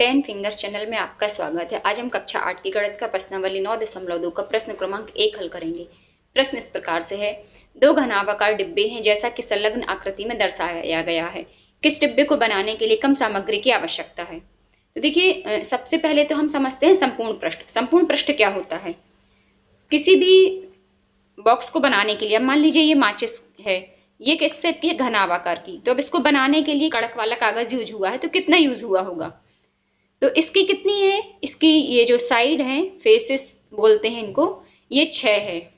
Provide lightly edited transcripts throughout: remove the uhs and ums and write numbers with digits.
10 finger channel में आपका स्वागत है। आज हम कक्षा 8 की गणित का प्रश्नावली 9.2 का प्रश्न क्रमांक 1 हल करेंगे। प्रश्न इस प्रकार से है, दो घनाभाकार डिब्बे हैं जैसा कि संलग्न आकृति में दर्शाया गया है। किस डिब्बे को बनाने के लिए कम सामग्री की आवश्यकता है? तो देखिए, सबसे पहले तो हम समझते हैं संपूर्ण पृष्ठ। संपूर्ण पृष्ठ क्या होता है? किसी भी बॉक्स को बनाने के लिए, अब मान लीजिए ये माचिस है, ये किस टाइप की है? घनाभाकार की। तो अब इसको बनाने के लिए कड़क वाला कागज यूज हुआ है, तो कितना यूज हुआ होगा? तो इसकी कितनी है? इसकी ये जो साइड है, फेसेस बोलते हैं इनको, ये 6 है।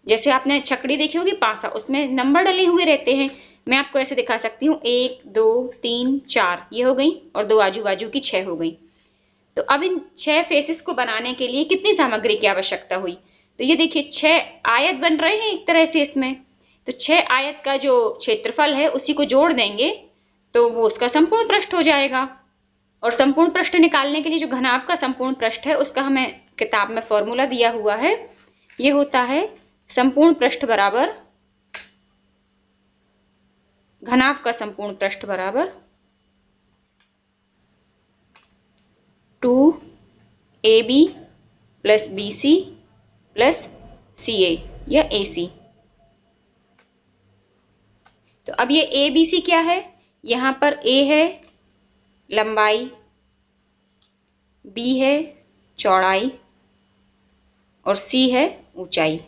जैसे आपने छकड़ी देखी होगी पासा, उसमें नंबर डले हुए रहते हैं। मैं आपको ऐसे दिखा सकती हूँ, 1 2 3 4 ये हो गई, और दो आजू बाजू की 6 हो गई। तो अब इन 6 फेसेस को बनाने के लिए कितनी सामग्री की आवश्यकता हुई? तो ये देखिए 6 आयत बन रहे हैं एक तरह से इसमें। तो 6 आयत का जो क्षेत्रफल है उसी को जोड़ देंगे तो वो उसका संपूर्ण पृष्ठ हो जाएगा। और संपूर्ण पृष्ठ निकालने के लिए जो घनाभ का संपूर्ण पृष्ठ है उसका हमें किताब में फॉर्मूला दिया हुआ है। ये होता है संपूर्ण पृष्ठ बराबर घनाभ का संपूर्ण पृष्ठ बराबर 2ab plus BC plus CA या AC। तो अब ये ABC क्या है? यहां पर A है लंबाई, B है चौड़ाई और C है ऊंचाई।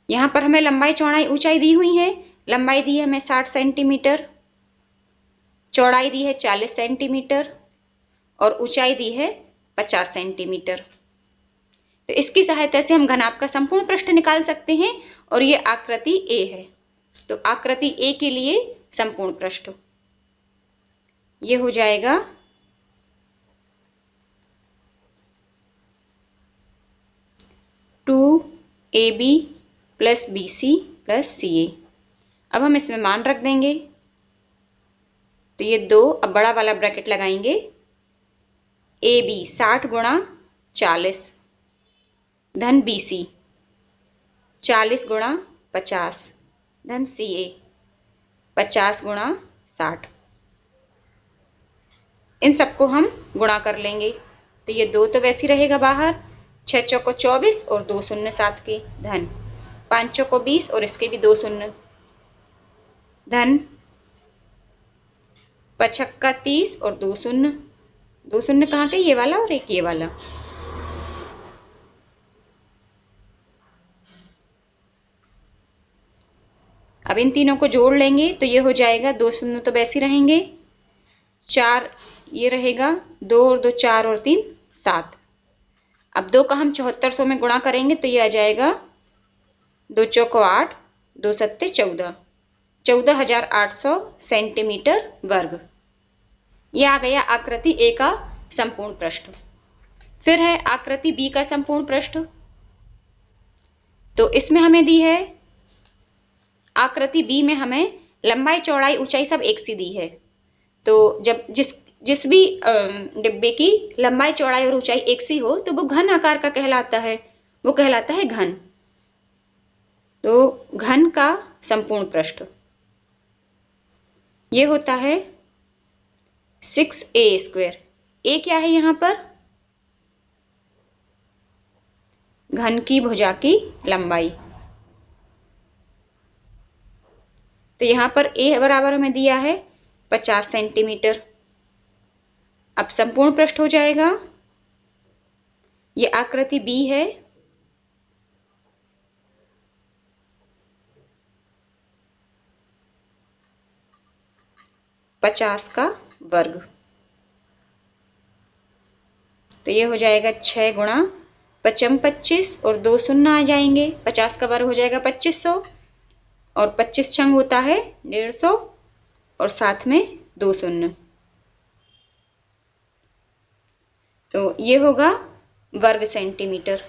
यहां पर हमें लंबाई चौड़ाई ऊंचाई दी हुई है। लंबाई दी है हमें 60 सेंटीमीटर, चौड़ाई दी है 40 सेंटीमीटर और ऊंचाई दी है 50 सेंटीमीटर। तो इसकी सहायता से हम घनाभ का संपूर्ण पृष्ठ निकाल सकते हैं। और ये आकृति A है, तो आकृति A के लिए संपूर्ण पृष्ठ ये हो जाएगा 2ab plus BC plus CA। अब हम इसमें मान रख देंगे, तो ये 2, अब बड़ा वाला ब्रैकेट लगाएंगे। AB 60 गुणा 40 धन BC 40 गुणा 50 धन CA 50 गुणा 60। इन सबको हम गुणा कर लेंगे, तो ये 2 तो वैसे ही रहेगा बाहर, 6 चौको 24 और 2 शून्य 7 के धन 5 चौको 20 और इसके भी 2 शून्य धन 5 छक्का 30 और 2 शून्य। 2 शून्य कहाँ के? ये वाला और एक ये वाला। अब इन तीनों को जोड़ लेंगे तो ये हो जाएगा 2 शून्य तो वैसे रहेंगे, 4 ये रहेगा, 2 और 2 4 और 3 7। अब 2 का हम 7400 में गुणा करेंगे तो ये आ जाएगा 2 चौको 8 2 सत्ते 14 14,800 सेंटीमीटर वर्ग। ये आ गया आकृति A का संपूर्ण पृष्ठ। फिर है आकृति B का संपूर्ण पृष्ठ। तो इसमें हमें दी है, आकृति B में हमें लंबाई चौड़ाई ऊंचाई सब एक सी दी है। तो जब जिस भी डिब्बे की लंबाई चौड़ाई और ऊंचाई एक सी हो तो वो घन आकार का कहलाता है, वो कहलाता है घन। तो घन का संपूर्ण पृष्ठ ये होता है 6a²। A क्या है यहाँ पर? घन की भुजा की लंबाई। तो यहाँ पर A बराबर हमें दिया है 50 सेंटीमीटर। अब संपूर्ण पृष्ठ हो जाएगा, ये आकृति B है, पचास का वर्ग। तो ये हो जाएगा 6 गुणा 5 25 और 2 शून्य आ जाएंगे, 50 का वर्ग हो जाएगा 2500 और 25 छंग होता है 150 और साथ में 2 शून्य। तो ये होगा वर्ग सेंटीमीटर।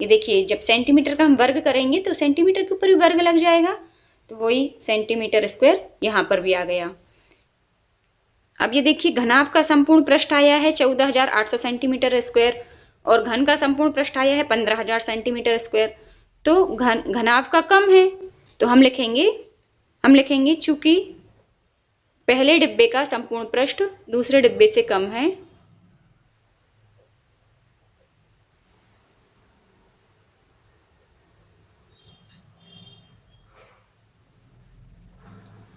ये देखिए, जब सेंटीमीटर का हम वर्ग करेंगे तो सेंटीमीटर के ऊपर भी वर्ग लग जाएगा, तो वही सेंटीमीटर स्क्वायर यहाँ पर भी आ गया। अब ये देखिए, घनाभ का संपूर्ण पृष्ठ आया है 14,800 सेंटीमीटर स्क्वायर और घन का संपूर्ण पृष्ठ आया है 15,000 सेंटीमीटर स्क्वायर। तो घनाभ का कम है, तो हम लिखेंगे चूंकि पहले डिब्बे का संपूर्ण पृष्ठ दूसरे डिब्बे से कम है।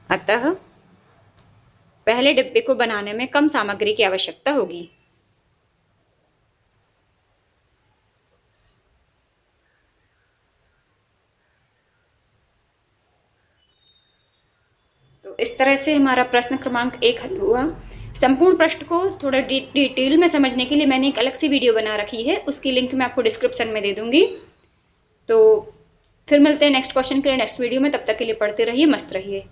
अतः पहले डिब्बे को बनाने में कम सामग्री की आवश्यकता होगी। तो इस तरह से हमारा प्रश्न क्रमांक 1 हल हुआ। संपूर्ण पृष्ठ को थोड़ा डिटेल में समझने के लिए मैंने एक अलग सी वीडियो बना रखी है, उसकी लिंक मैं आपको डिस्क्रिप्शन में दे दूंगी। तो फिर मिलते हैं नेक्स्ट क्वेश्चन के लिए नेक्स्ट वीडियो में। तब तक के लिए पढ़ते रहिए, मस्त रहिए।